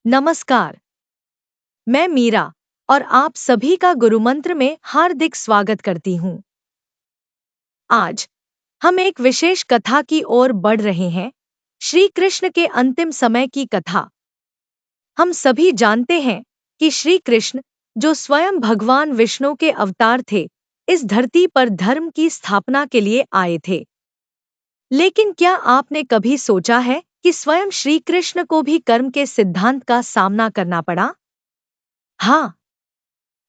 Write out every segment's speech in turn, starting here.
नमस्कार। मैं मीरा और आप सभी का गुरुमंत्र में हार्दिक स्वागत करती हूँ। आज हम एक विशेष कथा की ओर बढ़ रहे हैं, श्री कृष्ण के अंतिम समय की कथा। हम सभी जानते हैं कि श्री कृष्ण, जो स्वयं भगवान विष्णु के अवतार थे, इस धरती पर धर्म की स्थापना के लिए आए थे। लेकिन क्या आपने कभी सोचा है कि स्वयं श्री कृष्ण को भी कर्म के सिद्धांत का सामना करना पड़ा? हाँ,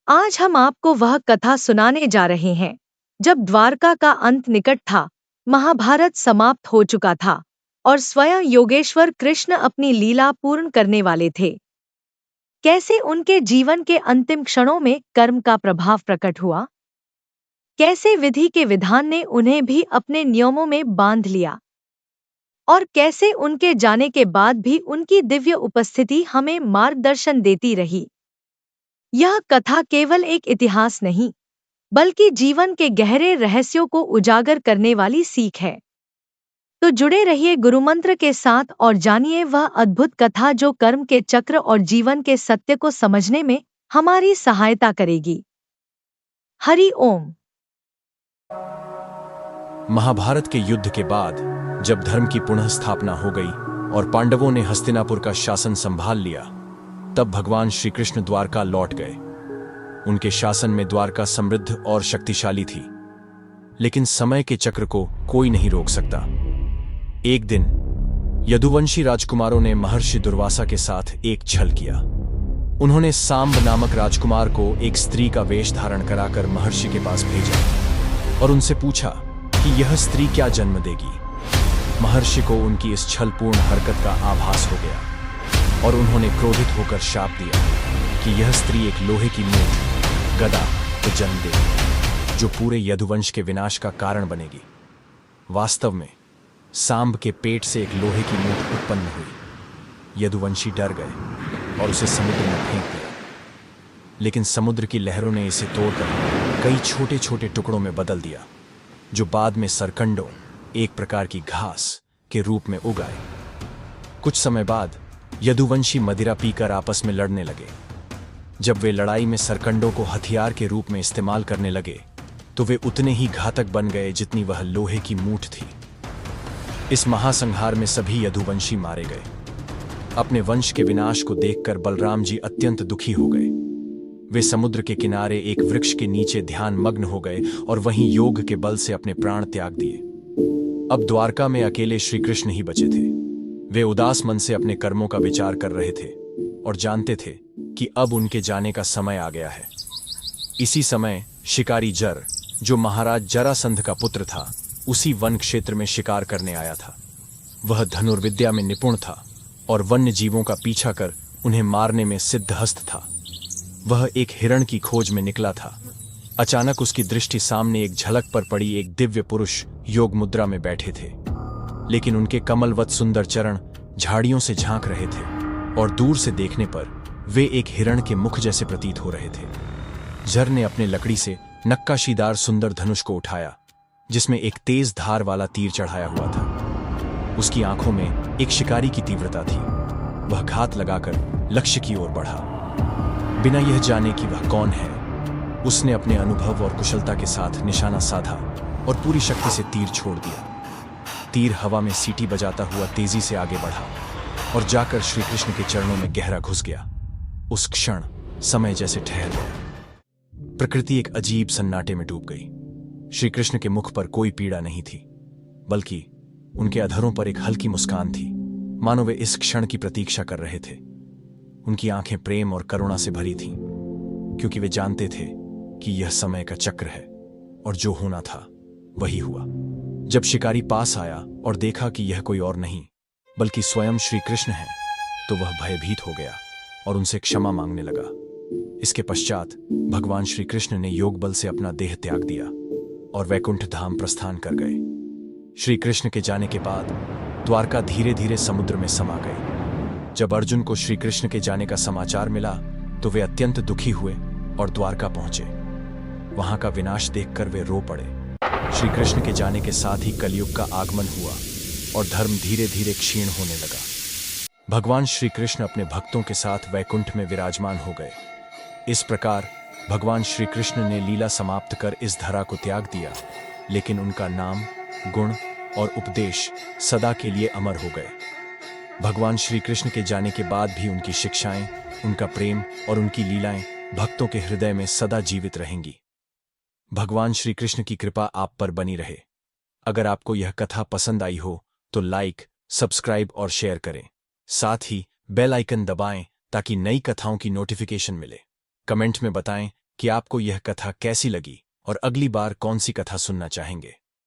आज हम आपको वह कथा सुनाने जा रहे हैं जब द्वारका का अंत निकट था, महाभारत समाप्त हो चुका था और स्वयं योगेश्वर कृष्ण अपनी लीला पूर्ण करने वाले थे। कैसे उनके जीवन के अंतिम क्षणों में कर्म का प्रभाव प्रकट हुआ, कैसे विधि के विधान ने उन्हें भी अपने नियमों में बांध लिया और कैसे उनके जाने के बाद भी उनकी दिव्य उपस्थिति हमें मार्गदर्शन देती रही। यह कथा केवल एक इतिहास नहीं, बल्कि जीवन के गहरे रहस्यों को उजागर करने वाली सीख है। तो जुड़े रहिए गुरुमंत्र के साथ और जानिए वह अद्भुत कथा जो कर्म के चक्र और जीवन के सत्य को समझने में हमारी सहायता करेगी। हरि ओम। महाभारत के युद्ध के बाद जब धर्म की पुनः स्थापना हो गई और पांडवों ने हस्तिनापुर का शासन संभाल लिया, तब भगवान श्री कृष्ण द्वारका लौट गए। उनके शासन में द्वारका समृद्ध और शक्तिशाली थी, लेकिन समय के चक्र को कोई नहीं रोक सकता। एक दिन यदुवंशी राजकुमारों ने महर्षि दुर्वासा के साथ एक छल किया। उन्होंने सांब नामक राजकुमार को एक स्त्री का वेश धारण कराकर महर्षि के पास भेजा और उनसे पूछा कि यह स्त्री क्या जन्म देगी। महर्षि को उनकी इस छलपूर्ण हरकत का आभास हो गया और उन्होंने क्रोधित होकर शाप दिया कि यह स्त्री एक लोहे की मूठ गदा को जन्म देगी, जो पूरे यदुवंश के विनाश का कारण बनेगी। वास्तव में सांब के पेट से एक लोहे की मूठ उत्पन्न हुई। यदुवंशी डर गए और उसे समुद्र में फेंक दिया, लेकिन समुद्र की लहरों ने इसे तोड़कर कई छोटे छोटे टुकड़ों में बदल दिया, जो बाद में सरकंडों, एक प्रकार की घास, के रूप में उग आए। कुछ समय बाद यदुवंशी मदिरा पीकर आपस में लड़ने लगे। जब वे लड़ाई में सरकंडों को हथियार के रूप में इस्तेमाल करने लगे, तो वे उतने ही घातक बन गए जितनी वह लोहे की मूठ थी। इस महासंहार में सभी यदुवंशी मारे गए। अपने वंश के विनाश को देखकर बलराम जी अत्यंत दुखी हो गए। वे समुद्र के किनारे एक वृक्ष के नीचे ध्यान मग्न हो गए और वहीं योग के बल से अपने प्राण त्याग दिए। अब द्वारका में अकेले श्री कृष्ण ही बचे थे। वे उदास मन से अपने कर्मों का विचार कर रहे थे और जानते थे कि अब उनके जाने का समय आ गया है। इसी समय शिकारी जर, जो महाराज जरासंध का पुत्र था, उसी वन क्षेत्र में शिकार करने आया था। वह धनुर्विद्या में निपुण था और वन्य जीवों का पीछा कर उन्हें मारने में सिद्धहस्त था। वह एक हिरण की खोज में निकला था। अचानक उसकी दृष्टि सामने एक झलक पर पड़ी एक दिव्य पुरुष योग मुद्रा में बैठे थे, लेकिन उनके कमलवत सुंदर चरण झाड़ियों से झांक रहे थे और दूर से देखने पर वे एक हिरण के मुख जैसे प्रतीत हो रहे थे। जर ने अपने लकड़ी से नक्काशीदार सुंदर धनुष को उठाया, जिसमें एक तेज धार वाला तीर चढ़ाया हुआ था। उसकी आंखों में एक शिकारी की तीव्रता थी। वह घात लगाकर लक्ष्य की ओर बढ़ा, बिना यह जाने कि वह कौन है। उसने अपने अनुभव और कुशलता के साथ निशाना साधा और पूरी शक्ति से तीर छोड़ दिया। तीर हवा में सीटी बजाता हुआ तेजी से आगे बढ़ा और जाकर श्री कृष्ण के चरणों में गहरा घुस गया। उस क्षण समय जैसे ठहर गया। प्रकृति एक अजीब सन्नाटे में डूब गई। श्री कृष्ण के मुख पर कोई पीड़ा नहीं थी, बल्कि उनके अधरों पर एक हल्की मुस्कान थी, मानो वे इस क्षण की प्रतीक्षा कर रहे थे। उनकी आंखें प्रेम और करुणा से भरी थीं, क्योंकि वे जानते थे कि यह समय का चक्र है और जो होना था वही हुआ। जब शिकारी पास आया और देखा कि यह कोई और नहीं बल्कि स्वयं श्री कृष्ण है, तो वह भयभीत हो गया और उनसे क्षमा मांगने लगा। इसके पश्चात भगवान श्री कृष्ण ने योग बल से अपना देह त्याग दिया और वैकुंठ धाम प्रस्थान कर गए। श्री कृष्ण के जाने के बाद द्वारका धीरे धीरे समुद्र में समा गई। जब अर्जुन को श्री कृष्ण के जाने का समाचार मिला, तो वे अत्यंत दुखी हुए और द्वारका पहुंचे। वहां का विनाश देखकर वे रो पड़े। श्री कृष्ण के जाने के साथ ही कलयुग का आगमन हुआ और धर्म धीरे धीरे क्षीण होने लगा। भगवान श्री कृष्ण अपने भक्तों के साथ वैकुंठ में विराजमान हो गए। इस प्रकार भगवान श्री कृष्ण ने लीला समाप्त कर इस धरा को त्याग दिया, लेकिन उनका नाम, गुण और उपदेश सदा के लिए अमर हो गए। भगवान श्री कृष्ण के जाने के बाद भी उनकी शिक्षाएं, उनका प्रेम और उनकी लीलाएं भक्तों के हृदय में सदा जीवित रहेंगी। भगवान श्री कृष्ण की कृपा आप पर बनी रहे। अगर आपको यह कथा पसंद आई हो तो लाइक, सब्सक्राइब और शेयर करें। साथ ही बेल आइकन दबाएं ताकि नई कथाओं की नोटिफिकेशन मिले। कमेंट में बताएं कि आपको यह कथा कैसी लगी और अगली बार कौन सी कथा सुनना चाहेंगे।